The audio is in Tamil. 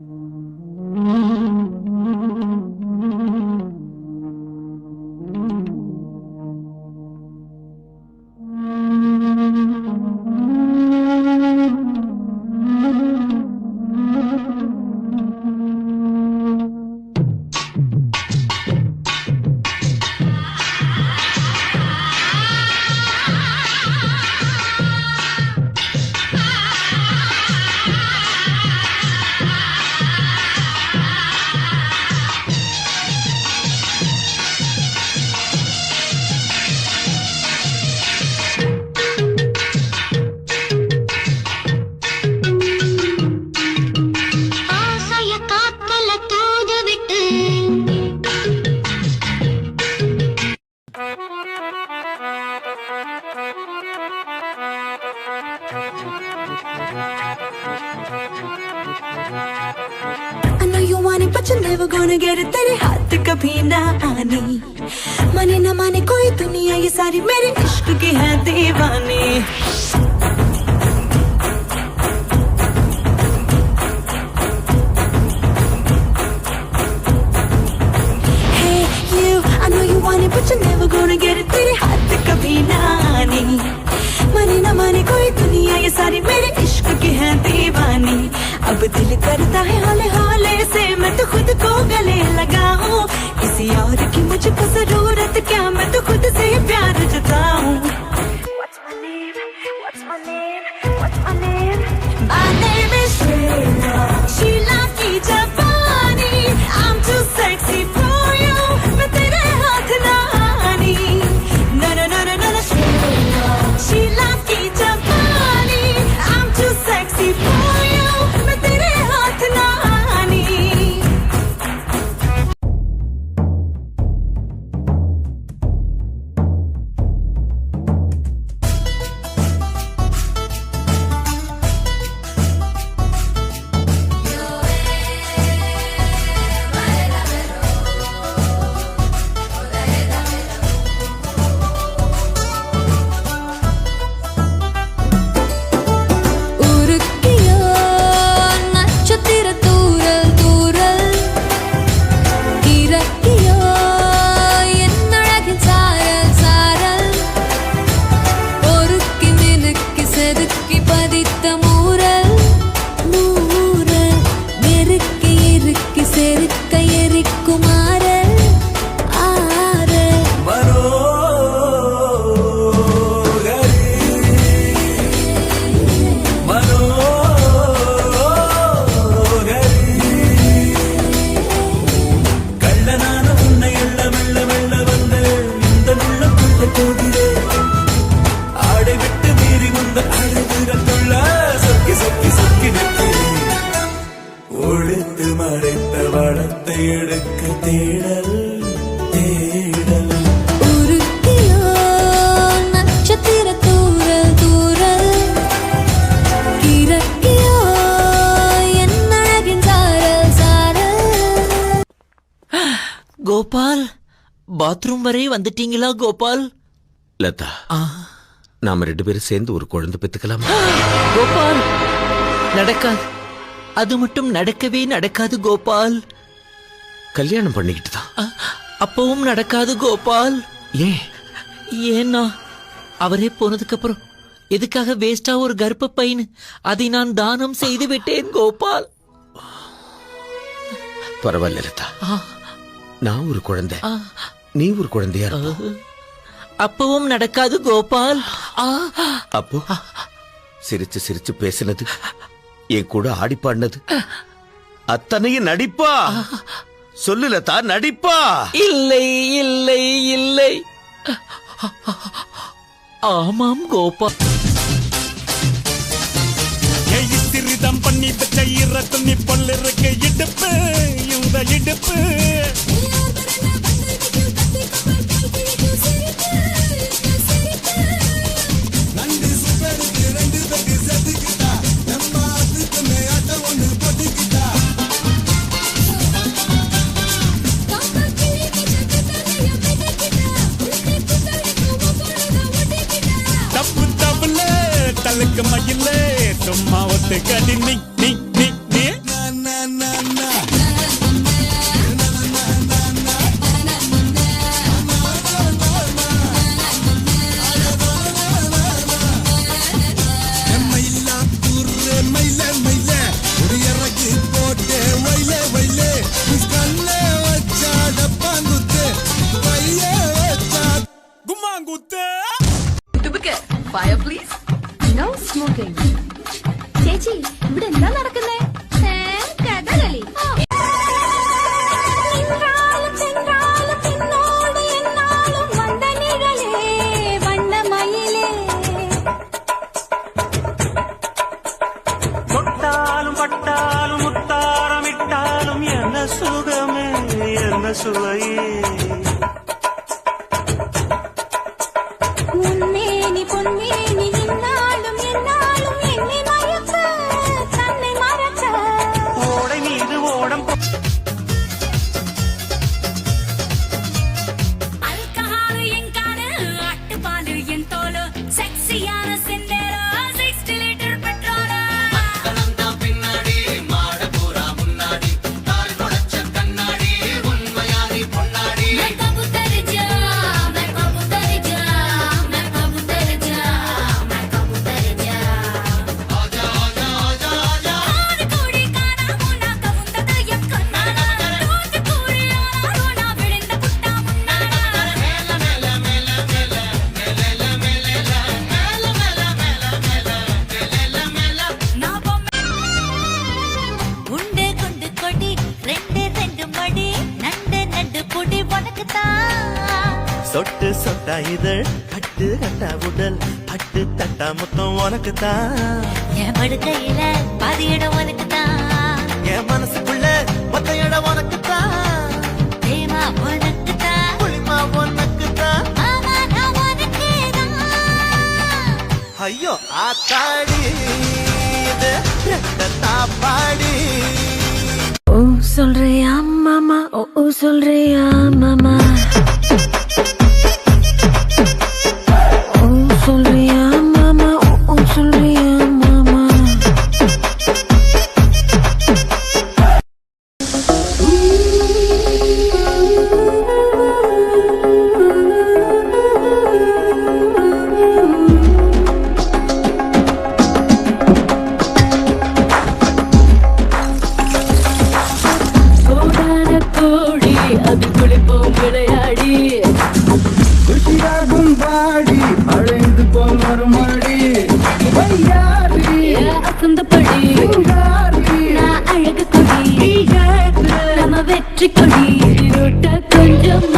I know you want it, but you're never gonna get it. तेरे हाथ कभी ना आनी, माने ना माने कोई दुनिया ये सारी मेरे इश्क की है दीवानी. Hey you, I know you want it, but you're never gonna get it. तेरे हाथ कभी ना आनी, माने ना माने कोई दुनिया ये सारी मेरे इश्क की है दीवानी. अब दिल करता है हौले हौले से मैं तो खुद को गले लगाऊं. किसी और की मुझको जरूरत क्या, मैं तो खुद से प्यार जताऊं. What's my name? What's my name? What's my name? My name is Sheila. Sheila की जवानी. I'm too sexy for you. मैं तेरे हाथ ना आनी. No no no no no no Sheila. Sheila की जवानी. I'm too sexy for you. मैं तेरे हाथ ना आनी. கோபால், பாத்ரூம் வரை வந்துட்டீங்களா கோபால்? லதா, நாம 2 பேரும் சேர்ந்து ஒரு குழந்தை பெத்துக்கலாம். கோபால், நடக்காது. அது மட்டும் நடக்கவே நடக்காது கோபால். கல்யாணம் பண்ணிக்கிட்டு தான். அப்பவும் நடக்காது கோபால். ஏன்? ஏன்னா அவரே போனதுக்கு அப்புறம் எதுக்காக வேஸ்டா ஒரு கர்ப்ப பையன், அதை நான் தானம் செய்து விட்டேன் கோபால். பரவாயில்ல லதா, நான் ஒரு குழந்தை, நீ ஒரு குழந்தையா இருப்ப. அப்பவும் நடக்காது கோபால். அப்போ சிரிச்சு சிரிச்சு பேசினது, என் கூட ஆடி பாடினது அத்தனையும் நடிப்பா? சொல்லு லதா, நடிப்பா? இல்லை இல்லை இல்லை, ஆமாம் கோபால். திருதம் பண்ணி வச்ச துணி பொல்லிருக்கு இடுப்பு, இந்த இடுப்பு தப்பு தப்புல தலுக்கு மயிலே சும்மா ஒத்து கடி நீ நீ நீ நீ சுவையே உன்மேனி பொன்மேனி என்னாலும் என்னாலும் என்னை மயக்க தன்னை மறக்க ஓடை மீது ஓடம் அல்கஹால் என் காலு அட்டுப்பாலு என் தோலு செக்ஸியான சிண்டேரோ 60 லிட்டர் பெட்ரோல் உண்டே கொண்டு கொடி ரெண்டு ரெண்டு மடி நண்டு நண்டு பொடி உனக்கு தான் சொட்டு சொட்டா இதழ் பட்டு கட்டா உடல் பட்டு தட்டா முத்தம் உனக்கு தான் என் படுக்கையில பாதி இடம் உனக்கு தான் என் மனசுக்குள்ள மொத்த இடம் உனக்கு தான் தேமா உனக்கு தான் புளிமா உனக்கு தான் மாமா நான் உனக்கு தான் ஐயோ ஆத்தாடி இது ரெட்ட தாப்பாடி ஓ சொல்றியா மாமா ஓ சொல்றியா மாமா ஓ சொல்றியா மாமா ஓ சொல்றியா மாமா கோடான கோடி அது குளிப்போம் விளையாடி குஷியாகும் பாடி அழைந்து போல் மறுமடி வையாரி அசந்தபடி சிங்காரி நான் அழகு கொடி நம்ம வெற்றி கொடி கொஞ்சம்